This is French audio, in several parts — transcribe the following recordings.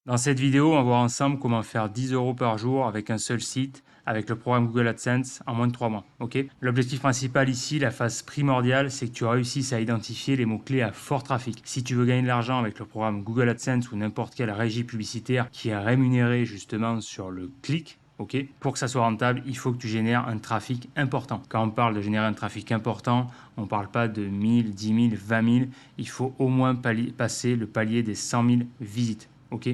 Dans cette vidéo, on va voir ensemble comment faire 10 € par jour avec un seul site, avec le programme Google AdSense en moins de 3 mois. Ok. L'objectif principal ici, la phase primordiale, c'est que tu réussisses à identifier les mots-clés à fort trafic. Si tu veux gagner de l'argent avec le programme Google AdSense ou n'importe quelle régie publicitaire qui est rémunérée justement sur le clic, ok, pour que ça soit rentable, il faut que tu génères un trafic important. Quand on parle de générer un trafic important, on ne parle pas de 1000, 10 000, 20 000. Il faut au moins passer le palier des 100 000 visites. Ok.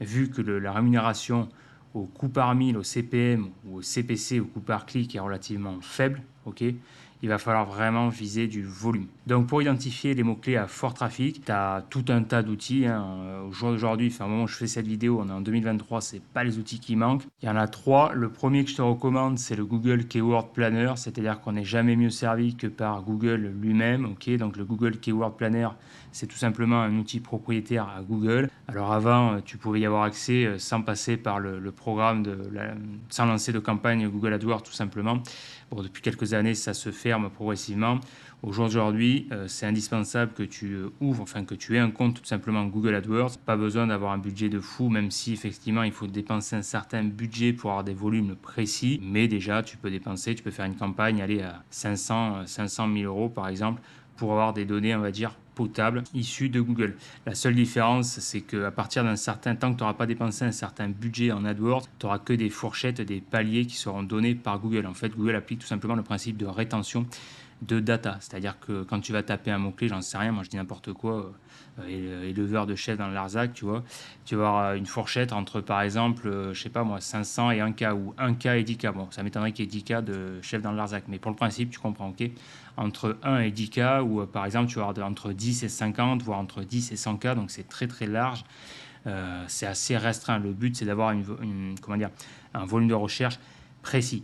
Vu que la rémunération au coût par mille, au CPM ou au CPC, au coût par clic est relativement faible, ok, il va falloir vraiment viser du volume. Donc pour identifier les mots-clés à fort trafic, tu as tout un tas d'outils. Au jour d'aujourd'hui, enfin, au moment où je fais cette vidéo, on est en 2023, c'est pas les outils qui manquent. Il y en a 3. Le premier que je te recommande, c'est le Google Keyword Planner, c'est-à-dire qu'on n'est jamais mieux servi que par Google lui-même. Ok, donc le Google Keyword Planner, c'est tout simplement un outil propriétaire à Google. Alors avant, tu pouvais y avoir accès sans passer par le programme, sans lancer de campagne Google AdWords tout simplement. Bon, depuis quelques années, ça se ferme progressivement. Aujourd'hui, c'est indispensable que tu ouvres, enfin que tu aies un compte tout simplement Google AdWords. Pas besoin d'avoir un budget de fou, même si effectivement il faut dépenser un certain budget pour avoir des volumes précis. Mais déjà, tu peux dépenser, tu peux faire une campagne, aller à 500 000 € par exemple, pour avoir des données, on va dire, potables issues de Google. La seule différence, c'est qu'à partir d'un certain temps que tu n'auras pas dépensé un certain budget en AdWords, tu n'auras que des fourchettes, des paliers qui seront donnés par Google. En fait, Google applique tout simplement le principe de rétention de data. C'est-à-dire que quand tu vas taper un mot-clé, j'en sais rien, moi je dis n'importe quoi, éleveur de chèvres dans le Larzac, tu vois, tu vas avoir une fourchette entre, par exemple, je sais pas moi, 500 et 1K, ou 1K et 10K. Bon, ça m'étonnerait qu'il y ait 10K de chèvres dans le Larzac, mais pour le principe, tu comprends, ok. Entre 1 et 10K, ou par exemple, tu vas avoir entre 10 et 50, voire entre 10 et 100K, donc c'est très très large. C'est assez restreint. Le but, c'est d'avoir comment dire, un volume de recherche précis.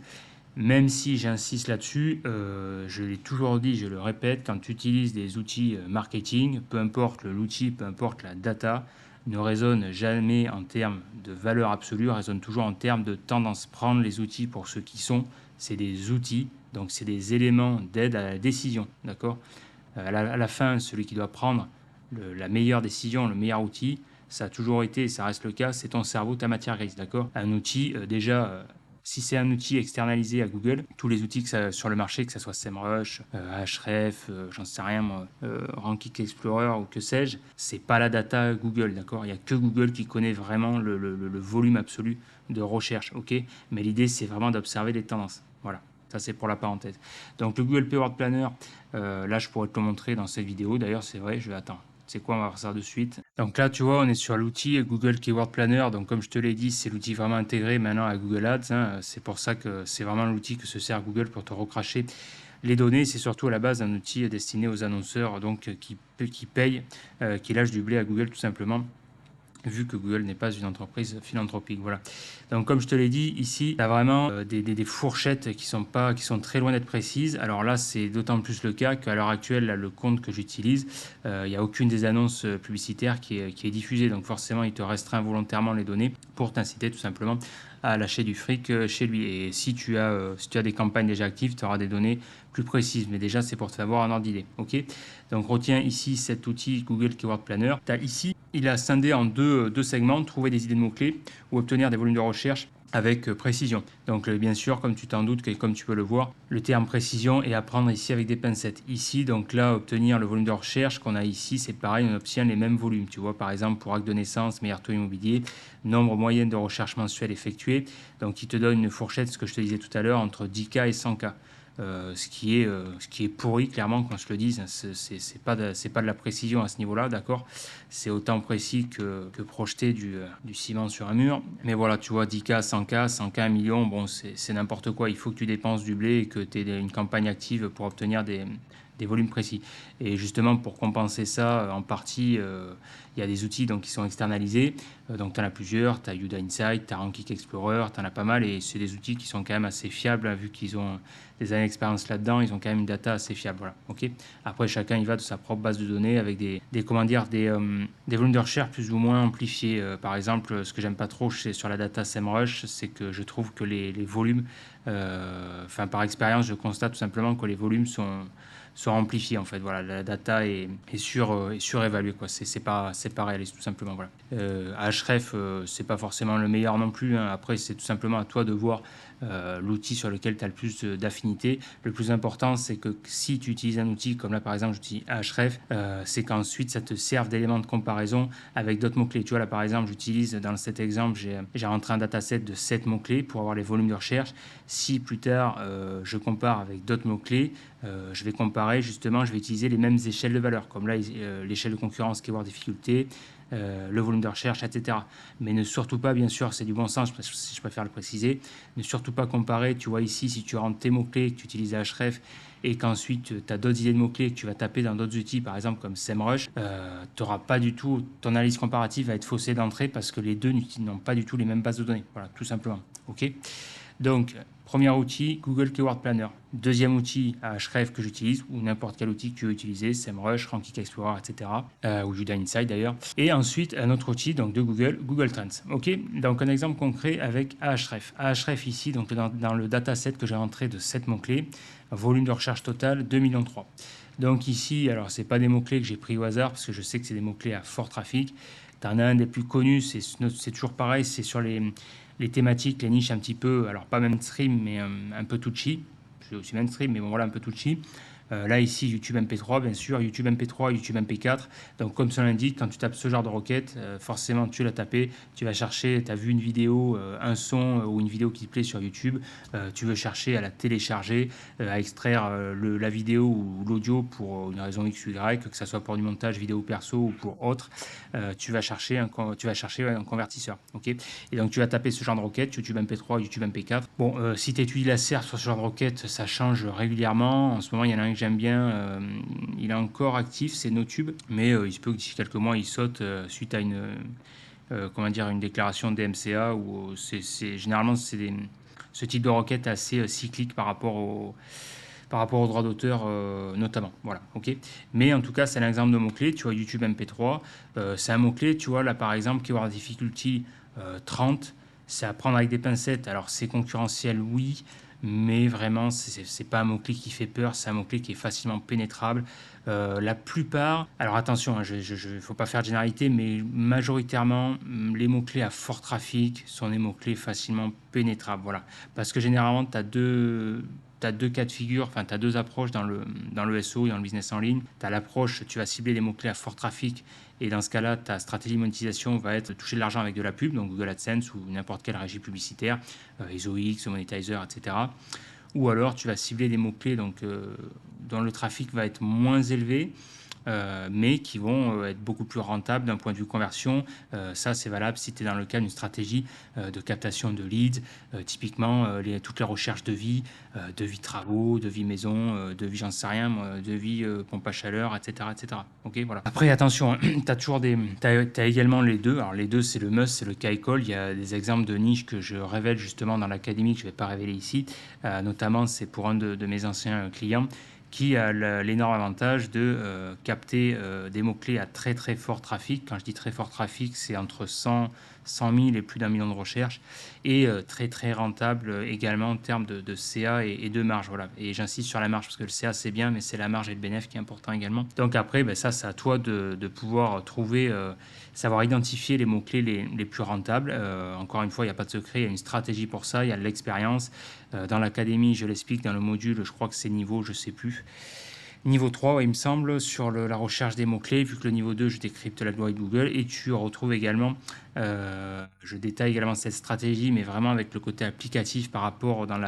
Même si j'insiste là-dessus, je l'ai toujours dit, je le répète, quand tu utilises des outils marketing, peu importe l'outil, peu importe la data, ne raisonne jamais en termes de valeur absolue, raisonne toujours en termes de tendance. Prendre les outils pour ce qu'ils sont, c'est des outils, donc c'est des éléments d'aide à la décision, d'accord. À la fin, celui qui doit prendre la meilleure décision, le meilleur outil, ça a toujours été, et ça reste le cas, c'est ton cerveau, ta matière grise, d'accord. Un outil, si c'est un outil externalisé à Google, tous les outils sur le marché, que ce soit SEMrush, Ahref, j'en sais rien moi, Ranking Explorer ou que sais-je, c'est pas la data Google, d'accord. Il n'y a que Google qui connaît vraiment le volume absolu de recherche, ok. Mais l'idée, c'est vraiment d'observer les tendances. Voilà. Ça, c'est pour la parenthèse. Donc, le Google Keyword Planner, là, je pourrais te le montrer dans cette vidéo. D'ailleurs, c'est vrai, je vais attendre. C'est quoi, on va faire ça de suite. Donc là, tu vois, on est sur l'outil Google Keyword Planner. Donc comme je te l'ai dit, c'est l'outil vraiment intégré maintenant à Google Ads. C'est pour ça que c'est vraiment l'outil que se sert Google pour te recracher les données. C'est surtout à la base un outil destiné aux annonceurs donc, qui payent, qui lâchent du blé à Google tout simplement, vu que Google n'est pas une entreprise philanthropique. Voilà. Donc comme je te l'ai dit, ici, tu as vraiment des fourchettes qui sont très loin d'être précises. Alors là, c'est d'autant plus le cas qu'à l'heure actuelle, là, le compte que j'utilise, il n'y a aucune des annonces publicitaires qui est diffusée. Donc forcément, il te restreint volontairement les données pour t'inciter tout simplement à lâcher du fric chez lui. Et si tu as des campagnes déjà actives, tu auras des données plus précises. Mais déjà, c'est pour te faire avoir un ordre d'idée. Okay. Donc retiens ici cet outil Google Keyword Planner. Tu as ici, il a scindé en deux segments, trouver des idées de mots-clés ou obtenir des volumes de recherche avec précision. Donc bien sûr, comme tu t'en doutes, comme tu peux le voir, le terme précision est à prendre ici avec des pincettes. Ici, donc là, obtenir le volume de recherche qu'on a ici, c'est pareil, on obtient les mêmes volumes. Tu vois, par exemple, pour acte de naissance, meilleur taux immobilier, nombre moyen de recherches mensuelles effectuées. Donc il te donne une fourchette, ce que je te disais tout à l'heure, entre 10K et 100K. Ce qui est pourri, clairement, quand je le dis, c'est pas de la précision à ce niveau-là, d'accord. C'est autant précis que projeter du ciment sur un mur. Mais voilà, tu vois, 10K, 100K, 100K, 1 million, bon, c'est n'importe quoi. Il faut que tu dépenses du blé et que tu aies une campagne active pour obtenir des volumes précis. Et justement, pour compenser ça, en partie, il y a des outils donc, qui sont externalisés. Donc, tu en as plusieurs. Tu as Yoda Insight, tu as Ranking Explorer, tu en as pas mal. Et c'est des outils qui sont quand même assez fiables, hein, vu qu'ils ont des années d'expérience là-dedans. Ils ont quand même une data assez fiable. Voilà. Okay. Après, chacun y va de sa propre base de données avec des volumes de recherche plus ou moins amplifiés. Par exemple, ce que j'aime pas trop sur la data SEMrush, c'est que je trouve que les volumes, par expérience, je constate tout simplement que les volumes sont amplifiés en fait. Voilà, la data est surévaluée quoi. C'est pas réaliste tout simplement. Voilà. Ahref, c'est pas forcément le meilleur non plus. Hein. Après, c'est tout simplement à toi de voir l'outil sur lequel tu as le plus d'affinité. Le plus important, c'est que si tu utilises un outil comme là par exemple, j'utilise Ahref, c'est qu'ensuite ça te serve d'élément de comparaison avec d'autres mots-clés. Tu vois, là par exemple, j'utilise dans cet exemple, j'ai rentré un dataset de 7 mots-clés pour avoir les volumes de recherche. Si plus tard je compare avec d'autres mots-clés, je vais comparer justement, je vais utiliser les mêmes échelles de valeur, comme là l'échelle de concurrence, keyword difficulté, le volume de recherche, etc. Mais ne surtout pas, bien sûr, c'est du bon sens, parce que je préfère le préciser, ne surtout pas comparer, tu vois ici, si tu rentres tes mots-clés, que tu utilises Ahref, et qu'ensuite tu as d'autres idées de mots-clés que tu vas taper dans d'autres outils, par exemple comme SEMrush, tu n'auras pas du tout, ton analyse comparative va être faussée d'entrée parce que les deux n'ont pas du tout les mêmes bases de données. Voilà, tout simplement. Ok. Donc, premier outil, Google Keyword Planner. Deuxième outil, Ahref que j'utilise, ou n'importe quel outil que tu veux utiliser, SEMrush, Ranking Explorer, etc. Ou Juda Insight d'ailleurs. Et ensuite, un autre outil donc de Google, Google Trends. Ok. Donc, un exemple concret avec Ahref. Ahref ici, donc dans le dataset que j'ai rentré de 7 mots-clés, volume de recherche total 2,3 millions. Donc ici, alors c'est pas des mots-clés que j'ai pris au hasard, parce que je sais que c'est des mots-clés à fort trafic. Tu en as un des plus connus, c'est toujours pareil, c'est sur les thématiques, les niches un petit peu, alors pas mainstream, mais un peu touchy. C'est aussi mainstream, mais bon voilà, un peu touchy. Là, ici, YouTube MP3, bien sûr, YouTube MP3, YouTube MP4. Donc, comme ça l'indique, quand tu tapes ce genre de requête, forcément, tu l'as tapé, tu vas chercher, tu as vu une vidéo, un son ou une vidéo qui te plaît sur YouTube, tu veux chercher à la télécharger, à extraire la vidéo ou l'audio pour une raison X ou Y, que ça soit pour du montage vidéo perso ou pour autre, tu vas chercher un convertisseur. Okay, et donc, tu vas taper ce genre de requête, YouTube MP3, YouTube MP4. Bon, si tu étudies la SERP sur ce genre de requête, ça change régulièrement. En ce moment, il y en a un que j'aime bien, il est encore actif, c'est NoTube, mais il se peut que d'ici quelques mois, il saute suite à une déclaration DMCA, où généralement, ce type de requête assez cyclique par rapport aux droits d'auteur notamment. Voilà, ok. Mais en tout cas, c'est un exemple de mot-clé. Tu vois, YouTube MP3, c'est un mot-clé. Tu vois, là par exemple, Keyword Difficulty 30, c'est à prendre avec des pincettes. Alors, c'est concurrentiel, oui, mais vraiment, c'est pas un mot-clé qui fait peur, c'est un mot-clé qui est facilement pénétrable. La plupart, alors attention, il ne faut pas faire de généralité, mais majoritairement, les mots-clés à fort trafic sont des mots-clés facilement pénétrables. Voilà. Parce que généralement, tu as deux cas de figure, enfin, tu as deux approches dans le SEO et dans le business en ligne. Tu as l'approche, tu vas cibler des mots-clés à fort trafic, et dans ce cas-là, ta stratégie de monétisation va être de toucher de l'argent avec de la pub, donc Google AdSense ou n'importe quelle régie publicitaire, ESOX, Monetizer, etc. Ou alors, tu vas cibler des mots-clés dont le trafic va être moins élevé, mais qui vont être beaucoup plus rentables d'un point de vue conversion. Ça, c'est valable si tu es dans le cas d'une stratégie de captation de leads, typiquement toutes les recherches de vie travaux, de vie maison, de vie j'en sais rien, de vie pompe à chaleur, etc. etc. Okay, voilà. Après, attention, tu as toujours t'as également les deux. Alors, les deux, c'est le must, c'est le cas école. Il y a des exemples de niches que je révèle justement dans l'académie que je ne vais pas révéler ici. Notamment, c'est pour un de mes anciens clients qui a l'énorme avantage de capter des mots-clés à très très fort trafic. Quand je dis très fort trafic, c'est entre 100 000 et plus d'1 million de recherches, et très très rentable également en termes de CA et de marge. Voilà. Et j'insiste sur la marge parce que le CA c'est bien, mais c'est la marge et le bénéfice qui est important également. Donc après, ça c'est à toi de pouvoir trouver, savoir identifier les mots-clés les plus rentables. Encore une fois, il n'y a pas de secret, il y a une stratégie pour ça, il y a de l'expérience. Dans l'académie, je l'explique dans le module, je crois que c'est niveau, je ne sais plus. Niveau 3, ouais, il me semble, sur la recherche des mots-clés, vu que le niveau 2, je décrypte l'algorithme Google, et tu retrouves également, je détaille également cette stratégie, mais vraiment avec le côté applicatif par rapport dans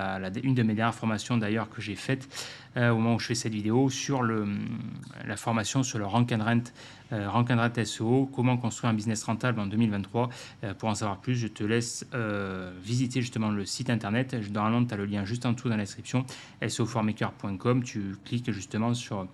une de mes dernières formations d'ailleurs que j'ai faite au moment où je fais cette vidéo, sur la formation sur le Rank and Rent SEO, comment construire un business rentable en 2023. Pour en savoir plus, je te laisse visiter justement le site internet. Normalement, tu as le lien juste en dessous dans la description, seoformaker.com. Tu cliques justement sur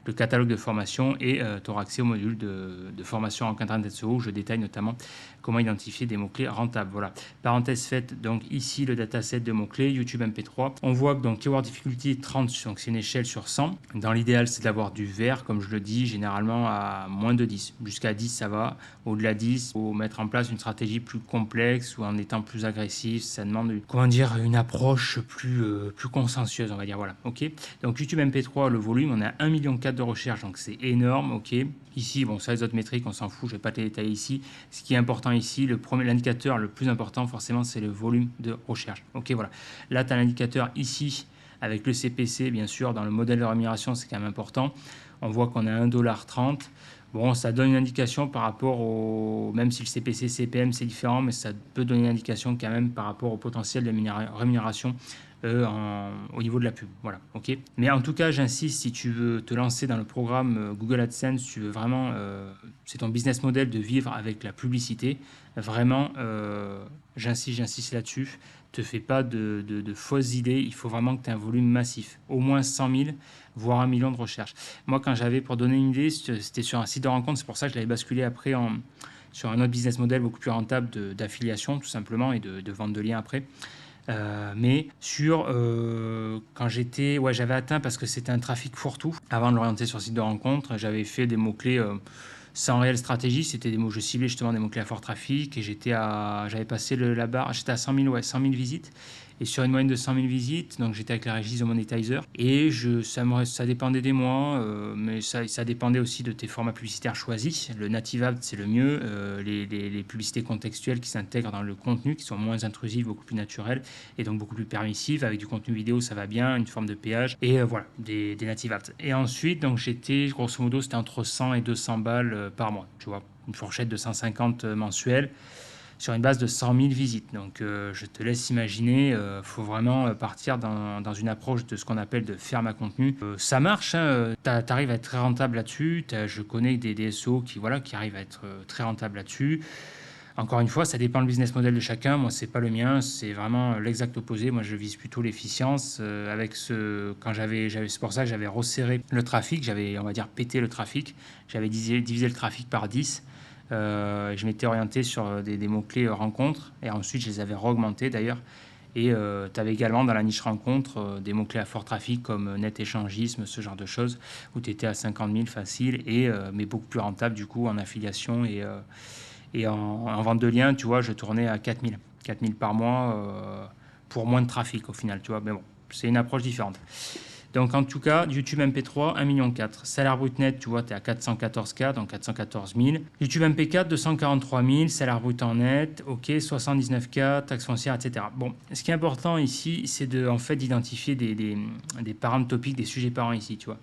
le catalogue de formation et tu auras accès au module de formation en Internet SEO où je détaille notamment comment identifier des mots-clés rentables. Voilà. Parenthèse faite, donc ici le dataset de mots-clés, YouTube MP3. On voit que donc Keyword Difficulty 30, donc c'est une échelle sur 100. Dans l'idéal, c'est d'avoir du vert, comme je le dis, généralement à moins de 10. Jusqu'à 10, ça va. Au-delà de 10, il faut mettre en place une stratégie plus complexe ou en étant plus agressif. Ça demande, une approche plus consciencieuse, on va dire. Voilà. Ok. Donc YouTube MP3, le volume, on a 1,4 million de recherches, donc c'est énorme. Ok. Ici, bon, ça, les autres métriques, on s'en fout, je ne vais pas te les détailler ici. Ce qui est important ici, l'indicateur le plus important, forcément, c'est le volume de recherche. Ok, voilà. Là, tu as l'indicateur ici, avec le CPC, bien sûr, dans le modèle de rémunération, c'est quand même important. On voit qu'on a 1,30 $. Bon, ça donne une indication par rapport au... Même si le CPC, CPM, c'est différent, mais ça peut donner une indication quand même par rapport au potentiel de rémunération au niveau de la pub. Voilà, ok. Mais en tout cas, j'insiste, si tu veux te lancer dans le programme Google AdSense, tu veux vraiment... c'est ton business model de vivre avec la publicité. Vraiment, j'insiste là-dessus. Te fais pas de fausses idées. Il faut vraiment que tu aies un volume massif. Au moins 100 000, voire 1 million de recherches. Moi, quand j'avais, pour donner une idée, c'était sur un site de rencontre. C'est pour ça que je l'avais basculé après sur un autre business model beaucoup plus rentable d'affiliation, tout simplement, et de vente de liens après. Mais quand j'avais atteint, parce que c'était un trafic fourre-tout, avant de l'orienter sur site de rencontre, j'avais fait des mots-clés sans réelle stratégie, c'était des mots, je ciblais justement des mots-clés à fort trafic, et j'avais passé la barre, j'étais à 100 000 visites, et sur une moyenne de 100 000 visites, donc j'étais avec la régie de Monetizer, et ça dépendait des mois, mais ça dépendait aussi de tes formats publicitaires choisis. Le Native Ads, c'est le mieux, les publicités contextuelles qui s'intègrent dans le contenu, qui sont moins intrusives, beaucoup plus naturelles, et donc beaucoup plus permissives, avec du contenu vidéo, ça va bien, une forme de péage, et voilà, des Native Ads. Et ensuite, donc j'étais, grosso modo, c'était entre 100 et 200 balles par mois, tu vois, une fourchette de 150 mensuels, sur une base de 100 000 visites. Donc je te laisse imaginer, faut vraiment partir dans une approche de ce qu'on appelle de ferme à contenu. Ça marche, hein, tu arrives à être très rentable là-dessus. Je connais des DSO qui arrivent à être très rentables là-dessus. Encore une fois, ça dépend du business model de chacun. Moi, c'est pas le mien, c'est vraiment l'exact opposé. Moi, je vise plutôt l'efficience. C'est pour ça que j'avais resserré le trafic. J'avais, on va dire, pété le trafic. J'avais divisé le trafic par 10. Je m'étais orienté sur des mots-clés rencontres, et ensuite je les avais augmentés d'ailleurs. Et tu avais également dans la niche rencontre des mots-clés à fort trafic comme net échangisme, ce genre de choses, où tu étais à 50 000 facile, mais beaucoup plus rentable du coup en affiliation et en vente de liens. Tu vois, je tournais à 4 000 par mois pour moins de trafic au final, tu vois. Mais bon, c'est une approche différente. Donc en tout cas, YouTube MP3, 1,4 million. Salaire brut net, tu vois, tu es à 414K, donc 414 000. YouTube MP4, 243 000. Salaire brut en net, ok, 79K, taxes foncières, etc. Bon, ce qui est important ici, c'est d'identifier des paramètres topiques, des sujets parents ici, tu vois.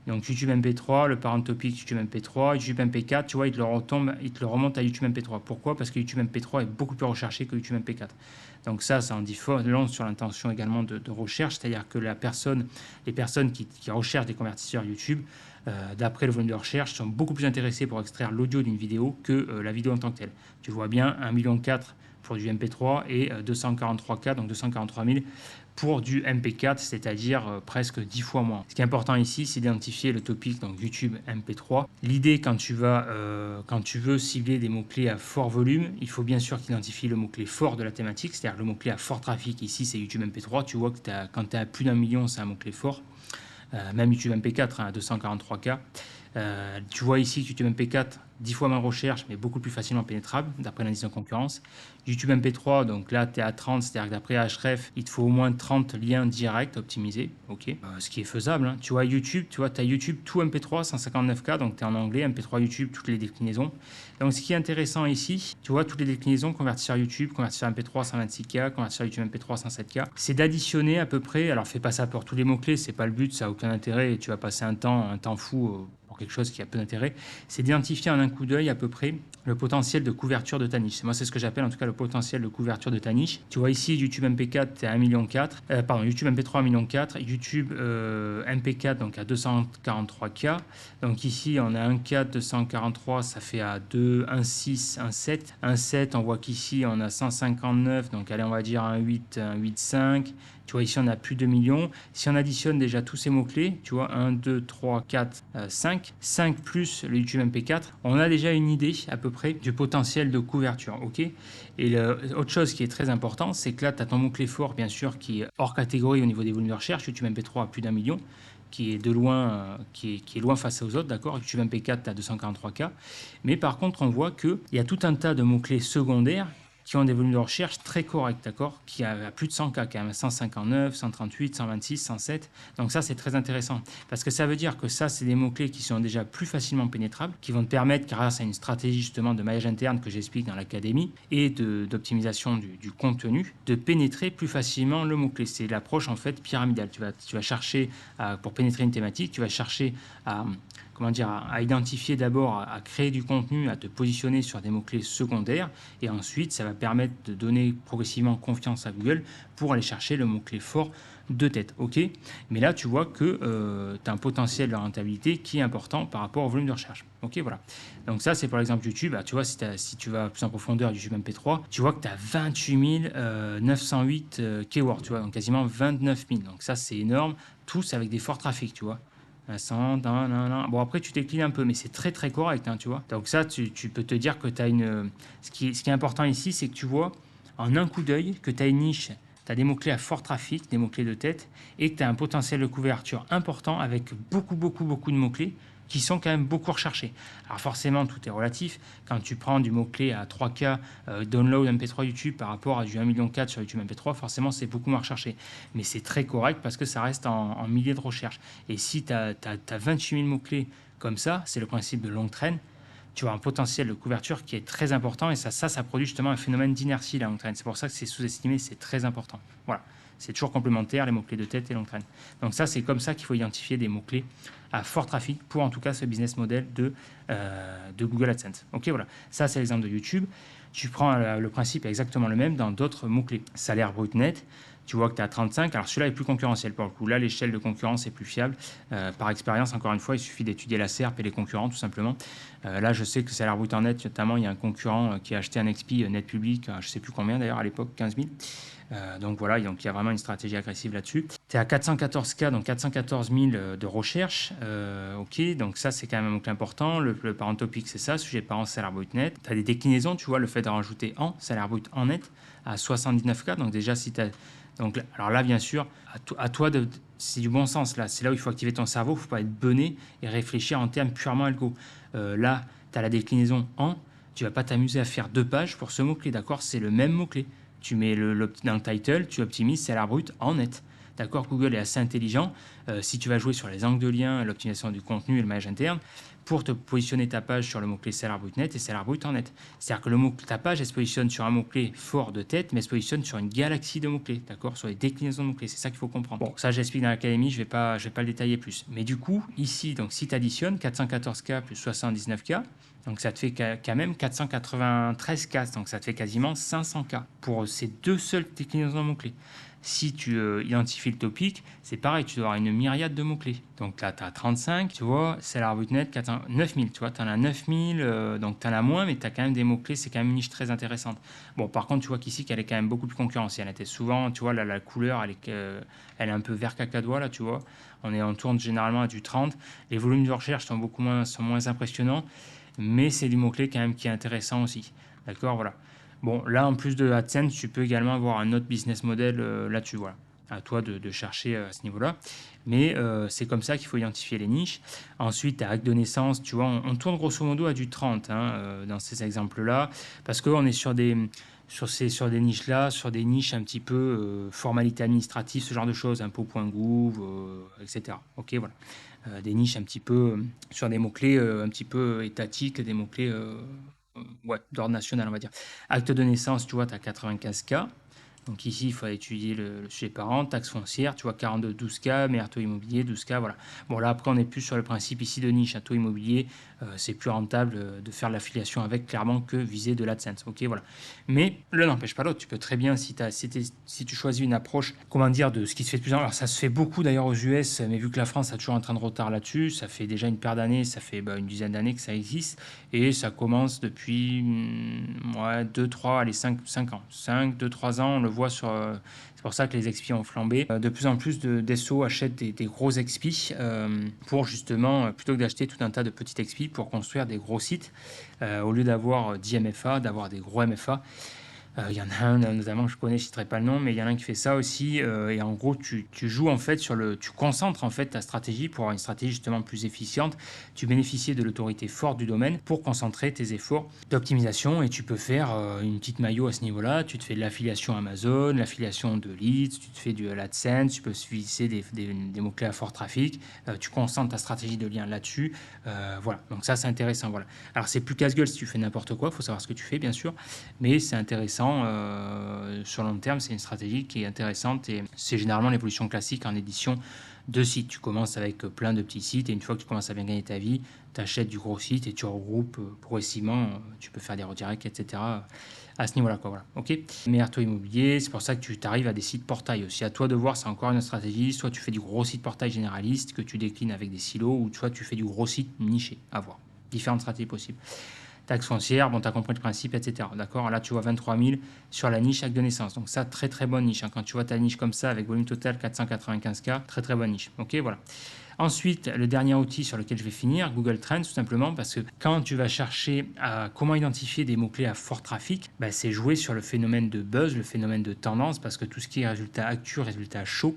Donc YouTube MP3, le parent topic YouTube MP3, YouTube MP4, tu vois, il te le remonte à YouTube MP3. Pourquoi? Parce que YouTube MP3 est beaucoup plus recherché que YouTube MP4. Donc ça en dit long sur l'intention également de recherche, c'est-à-dire que les personnes qui recherchent des convertisseurs YouTube, d'après le volume de recherche, sont beaucoup plus intéressées pour extraire l'audio d'une vidéo que la vidéo en tant que telle. Tu vois bien, 1,4 million pour du MP3 et 243K, donc 243 000 pour du MP4, c'est-à-dire presque 10 fois moins. Ce qui est important ici, c'est d'identifier le topic, donc YouTube MP3. L'idée, quand tu veux cibler des mots-clés à fort volume, il faut bien sûr qu'identifier le mot-clé fort de la thématique, c'est-à-dire le mot-clé à fort trafic. Ici, c'est YouTube MP3. Tu vois que quand tu as plus d'1 million, c'est un mot-clé fort. Même YouTube MP4 à 243K. Tu vois ici que YouTube MP4, 10 fois moins de recherche, mais beaucoup plus facilement pénétrable, d'après l'indice de concurrence. YouTube MP3, donc là, tu es à 30, c'est-à-dire que d'après Ahref, il te faut au moins 30 liens directs optimisés, ok, ce qui est faisable. Hein. Tu vois YouTube, tu as YouTube tout MP3, 159K, donc tu es en anglais, MP3 YouTube, toutes les déclinaisons. Donc ce qui est intéressant ici, tu vois toutes les déclinaisons, convertisseur YouTube, convertisseur MP3, 126K, convertisseur YouTube MP3, 107K, c'est d'additionner à peu près, alors fais pas ça pour tous les mots-clés, c'est pas le but, ça n'a aucun intérêt, et tu vas passer un temps fou pour quelque chose qui a peu d'intérêt, c'est d'identifier en un coup d'œil à peu près le potentiel de couverture de ta niche. Moi, c'est ce que j'appelle en tout cas le potentiel de couverture de ta niche. Tu vois ici, YouTube MP4, tu es à 1,4 million. YouTube MP3, 1,4 million. YouTube MP4, donc à 243K. Donc ici, on a 1,4, 243, ça fait à 2, 1,6, 1,7. 1,7, on voit qu'ici, on a 159, donc allez, on va dire 1,8, 1,8,5. Tu vois, ici, on a plus de 2 millions. Si on additionne déjà tous ces mots-clés, tu vois, 1, 2, 3, 4, 5. 5 plus le YouTube MP4, on a déjà une idée à peu près du potentiel de couverture. Ok. Et autre chose qui est très important, c'est que là, tu as ton mot-clé fort, bien sûr, qui est hors catégorie au niveau des volumes de recherche. YouTube MP3 à plus d'1 million, qui est de loin, qui est loin face aux autres, d'accord. YouTube MP4 à 243K. Mais par contre, on voit qu'il y a tout un tas de mots-clés secondaires qui ont des volumes de recherche très corrects, d'accord, qui a plus de 100K quand même, 159, 138, 126, 107. Donc ça, c'est très intéressant parce que ça veut dire que ça, c'est des mots-clés qui sont déjà plus facilement pénétrables, qui vont te permettre, grâce à une stratégie justement de maillage interne que j'explique dans l'académie et d'optimisation du contenu, de pénétrer plus facilement le mot-clé. C'est l'approche en fait pyramidale. Tu vas chercher, pour pénétrer une thématique, tu vas chercher à identifier d'abord, à créer du contenu, à te positionner sur des mots-clés secondaires, et ensuite ça va permettre de donner progressivement confiance à Google pour aller chercher le mot-clé fort de tête. Ok. Mais là, tu vois que tu as un potentiel de rentabilité qui est important par rapport au volume de recherche. Ok, voilà. Donc ça, c'est pour l'exemple YouTube. Tu vois, si tu vas plus en profondeur YouTube MP3, tu vois que tu as 28 908 keywords, tu vois, donc quasiment 29 000. Donc ça, c'est énorme, tous avec des forts trafics, tu vois. 100, bon, après, tu déclines un peu, mais c'est très très correct, hein, tu vois. Donc ça, tu peux te dire que tu as une... Ce qui est important ici, c'est que tu vois en un coup d'œil que tu as une niche, tu as des mots-clés à fort trafic, des mots-clés de tête, et que tu as un potentiel de couverture important avec beaucoup de mots-clés qui sont quand même beaucoup recherchés. Alors forcément, tout est relatif. Quand tu prends du mot-clé à 3K download MP3 YouTube par rapport à du 1,4 million sur YouTube MP3, forcément, c'est beaucoup moins recherché. Mais c'est très correct parce que ça reste en milliers de recherches. Et si tu as 28 000 mots-clés comme ça, c'est le principe de longue traîne, tu as un potentiel de couverture qui est très important, et ça produit justement un phénomène d'inertie, la longue traîne. C'est pour ça que c'est sous-estimé, c'est très important. Voilà. C'est toujours complémentaire, les mots-clés de tête et longue traîne. Donc ça, c'est comme ça qu'il faut identifier des mots-clés à fort trafic pour en tout cas ce business model de Google AdSense. Ok, voilà. Ça, c'est l'exemple de YouTube. Tu prends le principe exactement le même dans d'autres mots-clés. Salaire brut net, tu vois que tu es à 35. Alors celui-là est plus concurrentiel pour le coup. Là, l'échelle de concurrence est plus fiable. Par expérience, encore une fois, il suffit d'étudier la SERP et les concurrents, tout simplement. Là, je sais que salaire brut en net, notamment, il y a un concurrent qui a acheté un XP net public, je ne sais plus combien d'ailleurs, à l'époque, 15 000. Donc voilà, donc il y a vraiment une stratégie agressive là-dessus. Tu es à 414K, donc 414 000 de recherche. Ok, donc ça, c'est quand même un mot-clé important. Le parent topic, c'est ça, sujet parent, salaire brut net. Tu as des déclinaisons, tu vois, le fait de rajouter en, salaire brut en net, à 79K. Donc déjà, si tu as... Donc, alors là, bien sûr, à toi de... C'est du bon sens, là. C'est là où il faut activer ton cerveau. Il ne faut pas être bené et réfléchir en termes purement algo. Là, tu as la déclinaison en. Tu ne vas pas t'amuser à faire 2 pages pour ce mot-clé, d'accord? C'est le même mot-clé. Tu mets dans le title, tu optimises salaire brut en net. D'accord, Google est assez intelligent. Si tu vas jouer sur les angles de lien, l'optimisation du contenu et le maillage interne, pour te positionner ta page sur le mot-clé salaire brut net et salaire brut en net. C'est-à-dire que ta page, elle se positionne sur un mot-clé fort de tête, mais elle se positionne sur une galaxie de mots-clés, d'accord, sur les déclinaisons de mots-clés. C'est ça qu'il faut comprendre. Bon, ça, j'explique dans l'académie, je vais pas le détailler plus. Mais du coup, ici, donc, si tu additionnes 414K plus 79K, donc ça te fait quand même 493K, donc ça te fait quasiment 500K pour ces deux seules déclinaisons de mots-clés. Si tu identifies le topic, c'est pareil, tu dois avoir une myriade de mots-clés. Donc là, tu as 35, tu vois, salaire brut net, 9000, tu vois, tu en as 9000, donc tu en as moins, mais tu as quand même des mots-clés, c'est quand même une niche très intéressante. Bon, par contre, tu vois qu'ici, qu'elle est quand même beaucoup plus concurrentielle. Elle était souvent, tu vois, la couleur, elle est un peu vert cacadois, là, tu vois. On tourne généralement à du 30. Les volumes de recherche sont moins impressionnants, mais c'est du mot-clé quand même qui est intéressant aussi. D'accord, voilà. Bon, là, en plus de AdSense, tu peux également avoir un autre business model là-dessus. Voilà. À toi de chercher à ce niveau-là. Mais c'est comme ça qu'il faut identifier les niches. Ensuite, ta règle de naissance, tu vois, on tourne grosso modo à du 30 dans ces exemples-là. Parce qu'on est sur des niches-là, sur des niches un petit peu formalité administrative, ce genre de choses, impôts.gouv, etc. Ok, voilà. Des niches un petit peu sur des mots-clés un petit peu étatiques, des mots-clés ouais, d'ordre national, on va dire. Acte de naissance, tu vois, tu as 95K. Donc ici, il faut étudier le sujet parent, taxe foncière, tu vois, 42, 12K, meilleur taux immobilier, 12K, voilà. Bon, là, après, on est plus sur le principe ici de niche. Un taux immobilier, c'est plus rentable de faire l'affiliation avec, clairement, que viser de l'AdSense. Ok, voilà. Mais l'un n'empêche pas l'autre. Tu peux très bien, si tu choisis une approche, comment dire, de ce qui se fait de plus en plus. Alors, ça se fait beaucoup d'ailleurs aux US, mais vu que la France a toujours un train de retard là-dessus, ça fait déjà une paire d'années, ça fait une dizaine d'années que ça existe. Et ça commence depuis 2, 3, allez, 5 ans. 5, 2, 3 ans, on le voit sur... c'est pour ça que les expis ont flambé. De plus en plus d'SO achètent des gros expis pour justement, plutôt que d'acheter tout un tas de petits expis pour construire des gros sites, au lieu d'avoir 10 MFA, d'avoir des gros MFA. Il y en a un notamment que je connais, je ne citerai pas le nom, mais il y en a un qui fait ça aussi. Et en gros, tu joues en fait tu concentres en fait ta stratégie pour avoir une stratégie justement plus efficiente. Tu bénéficies de l'autorité forte du domaine pour concentrer tes efforts d'optimisation et tu peux faire une petite maillot à ce niveau-là. Tu te fais de l'affiliation Amazon, l'affiliation de leads, tu te fais de l'AdSense, tu peux viser des mots-clés à fort trafic. Tu concentres ta stratégie de lien là-dessus. Voilà, donc ça c'est intéressant. Voilà. Alors c'est plus casse-gueule si tu fais n'importe quoi, il faut savoir ce que tu fais bien sûr, mais c'est intéressant. Sur long terme, c'est une stratégie qui est intéressante et c'est généralement l'évolution classique en édition de sites. Tu commences avec plein de petits sites et une fois que tu commences à bien gagner ta vie, tu achètes du gros site et tu regroupes progressivement. Tu peux faire des redirects, etc. À ce niveau-là, quoi. Voilà. Ok. Meilleur taux immobilier, c'est pour ça que tu arrives à des sites portail aussi. À toi de voir, c'est encore une stratégie. Soit tu fais du gros site portail généraliste que tu déclines avec des silos, ou soit tu fais du gros site niché. À voir. Différentes stratégies possibles. Taxe foncière, bon, tu as compris le principe, etc. D'accord. Là, tu vois 23 000 sur la niche acte de naissance. Donc, ça, très très bonne niche. Hein. Quand tu vois ta niche comme ça, avec volume total 495K, très très bonne niche. Ok, voilà. Ensuite, le dernier outil sur lequel je vais finir, Google Trends, tout simplement, parce que quand tu vas chercher à comment identifier des mots-clés à fort trafic, c'est jouer sur le phénomène de buzz, le phénomène de tendance, parce que tout ce qui est résultat actu, résultat chaud,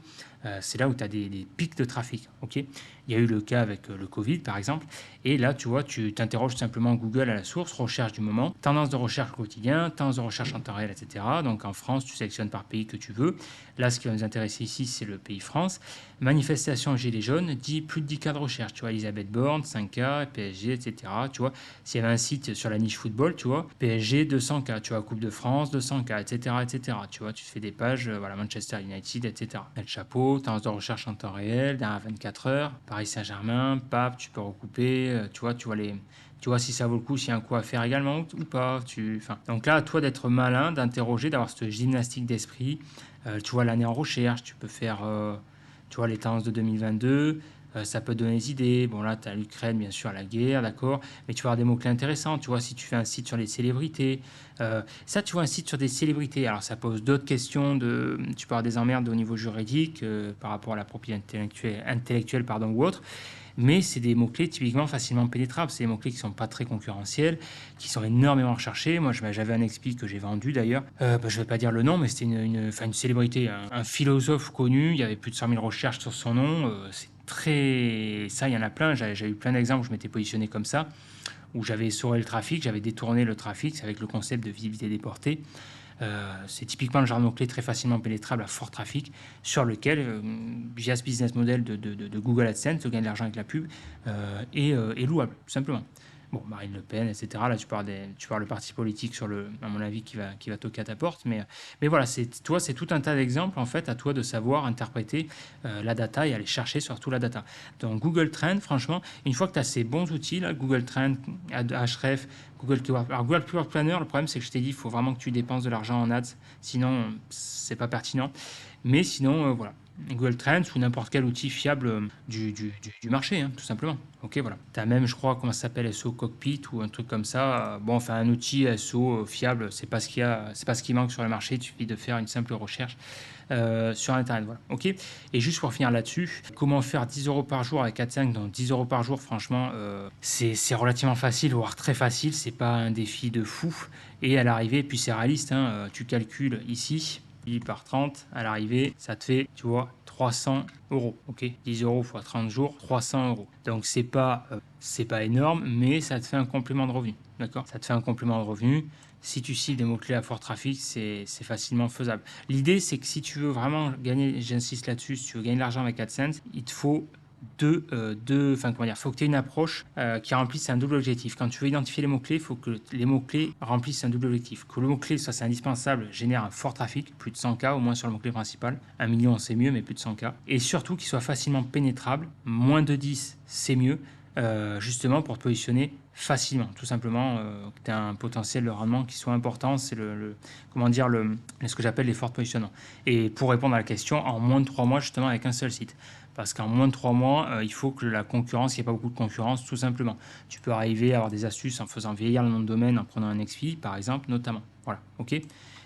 c'est là où tu as des pics de trafic. Okay, il y a eu le cas avec le Covid, par exemple, et là, tu vois, tu t'interroges simplement Google à la source, recherche du moment, tendance de recherche quotidien, tendance de recherche en temps réel, etc. Donc en France, tu sélectionnes par pays que tu veux. Là, ce qui va nous intéresser ici, c'est le pays France. Manifestation Gilets jaunes, dit plus de 10 cas de recherche. Tu vois, Elisabeth Borne, 5K, PSG, etc. Tu vois, s'il y avait un site sur la niche football, tu vois, PSG 200K, tu vois, Coupe de France 200K, etc. etc. Tu vois, tu te fais des pages, voilà, Manchester United, etc. Le chapeau, tendance de recherche en temps réel, dernière 24 heures, Paris Saint-Germain, Pape, tu peux recouper, tu vois les. Tu vois si ça vaut le coup, s'il y a un coup à faire également ou pas. Donc là, à toi d'être malin, d'interroger, d'avoir cette gymnastique d'esprit. Tu vois l'année en recherche, tu peux faire tu vois les tendances de 2022, ça peut donner des idées. Bon là, tu as l'Ukraine, bien sûr, la guerre, d'accord, mais tu vas avoir des mots-clés intéressants. Tu vois, si tu fais un site sur les célébrités, ça, tu vois, un site sur des célébrités, alors ça pose d'autres questions, tu peux avoir des emmerdes au niveau juridique par rapport à la propriété intellectuelle pardon, ou autre, mais c'est des mots-clés typiquement facilement pénétrables. C'est des mots-clés qui ne sont pas très concurrentiels, qui sont énormément recherchés. Moi, j'avais un expi que j'ai vendu d'ailleurs. Je ne vais pas dire le nom, mais c'était une célébrité, un philosophe connu. Il y avait plus de 100 000 recherches sur son nom. C'est très... Ça, il y en a plein. J'ai eu plein d'exemples où je m'étais positionné comme ça, où j'avais essoré le trafic, j'avais détourné le trafic avec le concept de visibilité déportée. C'est typiquement le genre de mot-clé très facilement pénétrable à fort trafic sur lequel, via ce business model de Google AdSense, de gagner de l'argent avec la pub, est louable, tout simplement. Bon, Marine Le Pen, etc. Là, tu parles le parti politique sur à mon avis, qui va toquer à ta porte. Mais voilà, c'est tout un tas d'exemples, en fait, à toi de savoir interpréter la data et aller chercher surtout la data. Donc, Google Trend, franchement, une fois que tu as ces bons outils, là, Google Trend, Ahref, Google Keyword. Alors, Google Keyword Planner, le problème, c'est que je t'ai dit, il faut vraiment que tu dépenses de l'argent en ads, sinon, c'est pas pertinent. Mais sinon, voilà. Google Trends ou n'importe quel outil fiable du marché, hein, tout simplement. Ok, voilà. Tu as même, je crois, comment ça s'appelle, SO Cockpit ou un truc comme ça. Bon, enfin, un outil SO fiable, c'est pas ce qui manque sur le marché. Il suffit de faire une simple recherche sur Internet. Voilà. Ok. Et juste pour finir là-dessus, comment faire 10 euros par jour avec AdSense? Donc 10 euros par jour, franchement, c'est relativement facile, voire très facile. C'est pas un défi de fou. Et à l'arrivée, puis c'est réaliste, hein, tu calcules ici par 30 à l'arrivée, ça te fait, tu vois, 300 euros. Ok, 10 euros x 30 jours, 300 euros. Donc c'est pas énorme, mais ça te fait un complément de revenu. D'accord. Ça te fait un complément de revenu. Si tu cibles des mots-clés à fort trafic, c'est facilement faisable. L'idée, c'est que si tu veux vraiment gagner, j'insiste là-dessus, si tu veux gagner de l'argent avec AdSense, il te faut faut que tu aies une approche qui remplisse un double objectif. Quand tu veux identifier les mots-clés, il faut que les mots-clés remplissent un double objectif. Que le mot-clé, ça c'est indispensable, génère un fort trafic, plus de 100K au moins sur le mot-clé principal. 1 million c'est mieux, mais plus de 100K. Et surtout qu'il soit facilement pénétrable, moins de 10 c'est mieux, justement pour te positionner facilement, tout simplement, que tu as un potentiel de rendement qui soit important, c'est ce que j'appelle l'effort de positionnement. Et pour répondre à la question, en moins de 3 mois, justement, avec un seul site. Parce qu'en moins de 3 mois, il faut que la concurrence, il n'y ait pas beaucoup de concurrence, tout simplement. Tu peux arriver à avoir des astuces en faisant vieillir le nom de domaine, en prenant un XP, par exemple, notamment. Voilà, ok.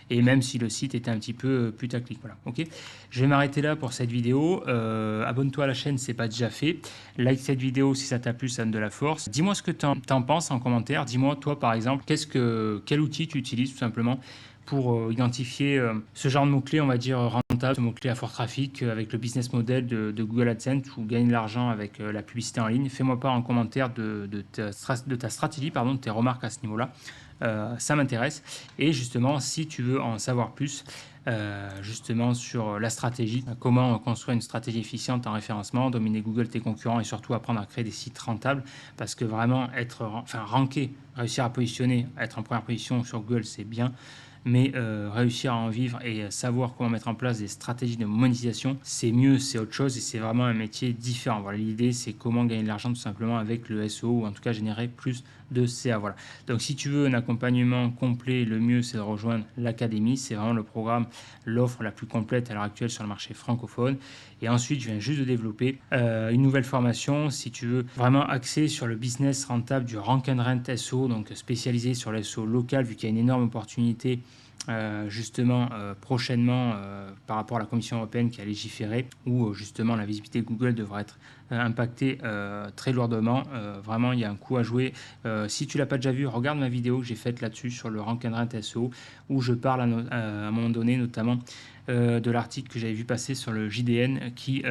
Et même si le site était un petit peu putaclic, voilà, ok. Je vais m'arrêter là pour cette vidéo. Abonne-toi à la chaîne si ce n'est pas déjà fait. Like cette vidéo si ça t'a plu, ça donne de la force. Dis-moi ce que tu en penses en commentaire. Dis-moi, toi, par exemple, quel outil tu utilises tout simplement pour identifier ce genre de mots-clés, on va dire rentable, ce mot-clé à fort trafic avec le business model de Google AdSense ou gagner de l'argent avec la publicité en ligne. Fais-moi part en commentaire de ta stratégie, de tes remarques à ce niveau-là. Ça m'intéresse. Et justement, si tu veux en savoir plus, justement sur la stratégie, comment construire une stratégie efficiente en référencement, dominer Google, tes concurrents et surtout apprendre à créer des sites rentables, parce que vraiment ranker, réussir à positionner, être en première position sur Google, c'est bien. Mais réussir à en vivre et savoir comment mettre en place des stratégies de monétisation, c'est mieux, c'est autre chose et c'est vraiment un métier différent. Voilà, l'idée, c'est comment gagner de l'argent tout simplement avec le SEO ou en tout cas générer plus de CA. Voilà. Donc si tu veux un accompagnement complet, le mieux c'est de rejoindre l'académie. C'est vraiment le programme, l'offre la plus complète à l'heure actuelle sur le marché francophone. Et ensuite, je viens juste de développer une nouvelle formation, si tu veux, vraiment axée sur le business rentable du Rank and Rent SEO, donc spécialisé sur le SEO local, vu qu'il y a une énorme opportunité prochainement par rapport à la Commission européenne qui a légiféré, où justement la visibilité de Google devra être impactée très lourdement. Vraiment, il y a un coup à jouer. Si tu l'as pas déjà vu, regarde ma vidéo que j'ai faite là-dessus sur le Rank and Rent SEO, où je parle à un moment donné notamment de l'article que j'avais vu passer sur le JDN qui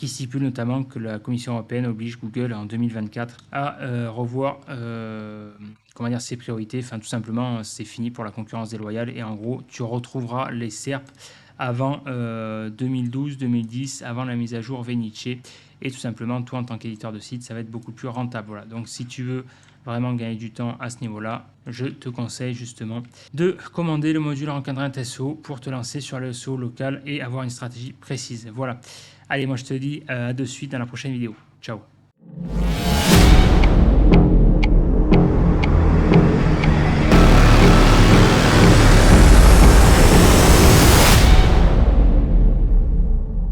stipule notamment que la Commission européenne oblige Google en 2024 à revoir ses priorités. Enfin, tout simplement, c'est fini pour la concurrence déloyale. Et en gros, tu retrouveras les SERP avant 2012-2010, avant la mise à jour Venice. Et tout simplement, toi, en tant qu'éditeur de site, ça va être beaucoup plus rentable. Voilà. Donc, si tu veux vraiment gagner du temps à ce niveau-là, je te conseille justement de commander le module Rank and Rent SEO pour te lancer sur le SEO local et avoir une stratégie précise. Voilà. Allez, moi je te dis à de suite dans la prochaine vidéo. Ciao.